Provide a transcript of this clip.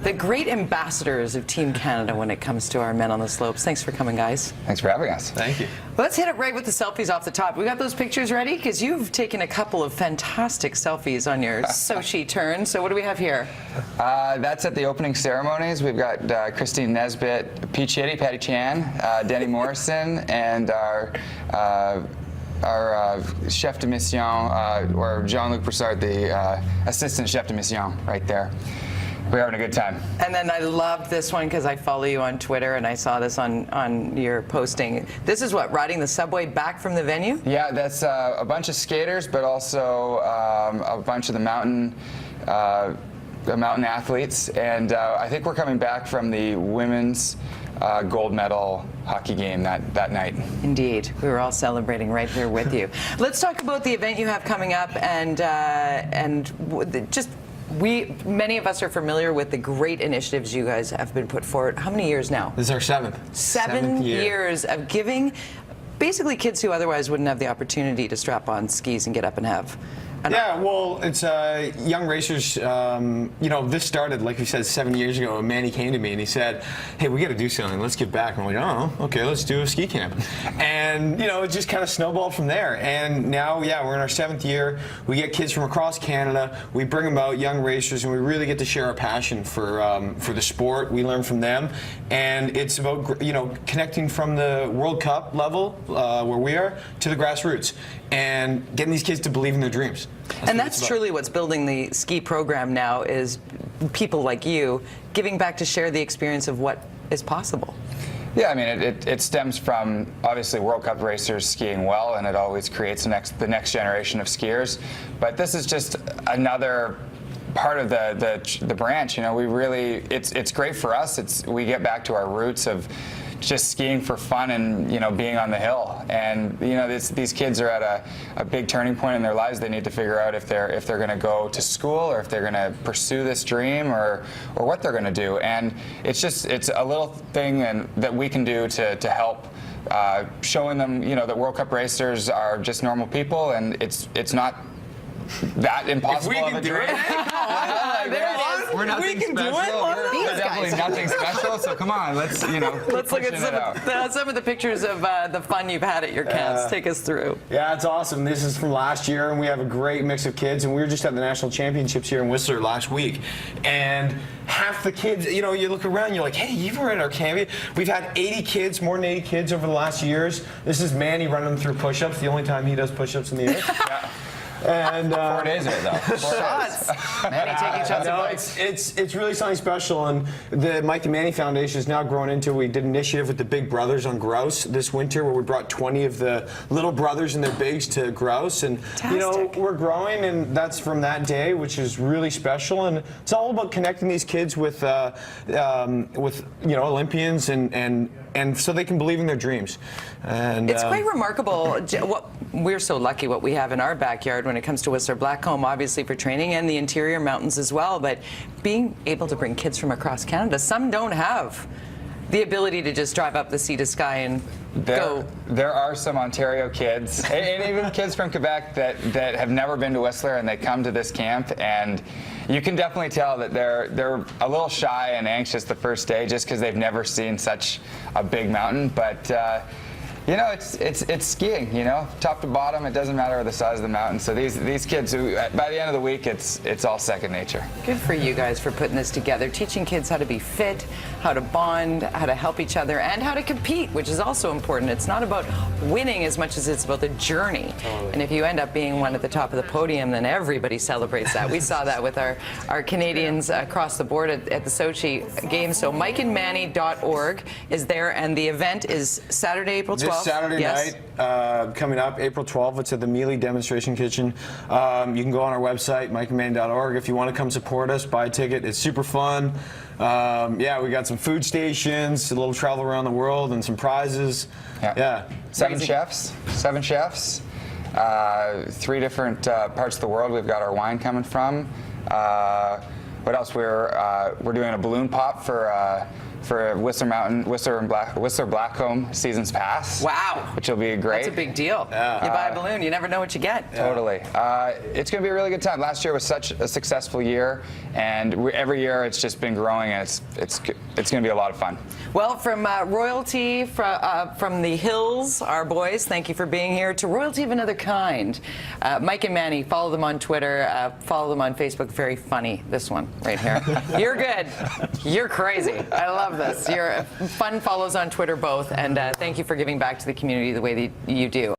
the great ambassadors of Team Canada when it comes to our men on the slopes. Thanks for coming, guys. Thanks for having us. Thank you. Let's hit it right with the selfies off the top. We got those pictures ready? Because you've taken a couple of fantastic selfies on your Sochi turn. So what do we have here? That's at the opening ceremonies. We've got Christine Nesbitt, Pete Chitty, Patty Chan, Danny Morrison, and our chef de mission, or Jean-Luc Broussard, the assistant chef de mission, right there. We're having a good time. And then I loved this one because I follow you on Twitter and I saw this on your posting. This is what, riding the subway back from the venue? Yeah, that's a bunch of skaters, but also a bunch of the mountain athletes. And I think we're coming back from the women's gold medal hockey game that night. Indeed. We were all celebrating right here with you. Let's talk about the event you have coming up and just many of us are familiar with the great initiatives you guys have been put forward. How many years now? This is our seventh. Seven years of giving basically kids who otherwise wouldn't have the opportunity to strap on skis and get up and have. Yeah, well, it's young racers. You know, this started, like we said, 7 years ago. Manny came to me and he said, "Hey, we got to do something. Let's give back." And I'm like, "Oh, okay, let's do a ski camp." And you know, it just kind of snowballed from there. And now, yeah, we're in our 7th year. We get kids from across Canada. We bring them out, young racers, and we really get to share our passion for the sport. We learn from them, and it's about connecting from the World Cup level where we are to the grassroots and getting these kids to believe in their dreams. That's truly what's building the ski program now, is people like you giving back to share the experience of what is possible. Yeah, I mean, it stems from obviously World Cup racers skiing well, and it always creates the next generation of skiers. But this is just another part of the branch. You know, it's great for us. We get back to our roots of just skiing for fun and being on the hill. And these kids are at a big turning point in their lives. They need to figure out if they're going to go to school or if they're going to pursue this dream or what they're going to do. And it's a little thing that we can do to help showing them that World Cup racers are just normal people, and it's not that impossible of a dream. There it is. We're nothing special. We're definitely nothing special. So come on, let's look at some of the pictures of the fun you've had at your camps. Take us through. Yeah, it's awesome. This is from last year, and we have a great mix of kids. And we were just at the national championships here in Whistler last week, and half the kids, you look around, you're like, hey, you were at our camp. We've had 80 kids, more than 80 kids over the last years. This is Manny running them through push-ups. The only time he does push-ups in the air. Yeah. And 4 days of it, though. Shots. Manny taking shots. No, it's really something special, and the Mike and Manny Foundation is now grown into. We did an initiative with the Big Brothers on grouse this winter, where we brought 20 of the little brothers and their bigs to grouse, and we're growing, and that's from that day, which is really special. And it's all about connecting these kids with Olympians and so they can believe in their dreams. And it's quite remarkable. We're so lucky what we have in our backyard when it comes to Whistler Blackcomb, obviously for training, and the interior mountains as well. But being able to bring kids from across Canada, some don't have the ability to just drive up the sea to sky and go. There are some Ontario kids, and even kids from Quebec that have never been to Whistler, and they come to this camp, and you can definitely tell that they're a little shy and anxious the first day just because they've never seen such a big mountain. But it's skiing, top to bottom. It doesn't matter the size of the mountain. So these kids, by the end of the week, it's all second nature. Good for you guys for putting this together, teaching kids how to be fit, how to bond, how to help each other, and how to compete, which is also important. It's not about winning as much as it's about the journey. Totally. And if you end up being one at the top of the podium, then everybody celebrates that. We saw that with our Canadians across the board at the Sochi Games. So mikeandmanny.org is there, and the event is Saturday, April 12th. This Saturday night, coming up, April 12th. It's at the Mealy Demonstration Kitchen. You can go on our website, mikeandmanny.org. If you want to come support us, buy a ticket. It's super fun. Yeah, we got some food stations, a little travel around the world, and some prizes. Yeah. Seven chefs. 3 different parts of the world we've got our wine coming from. What else? We're doing a balloon pop for Whistler Blackcomb Seasons Pass. Wow. Which will be great. That's a big deal. Yeah. You buy a balloon, you never know what you get. Totally. It's going to be a really good time. Last year was such a successful year, and every year it's just been growing, and it's going to be a lot of fun. Well, from royalty from the hills, our boys, thank you for being here, to royalty of another kind. Mike and Manny, follow them on Twitter, follow them on Facebook. Very funny, this one right here. You're good. You're crazy. I love this. You're fun follows on Twitter both, and thank you for giving back to the community the way that you do.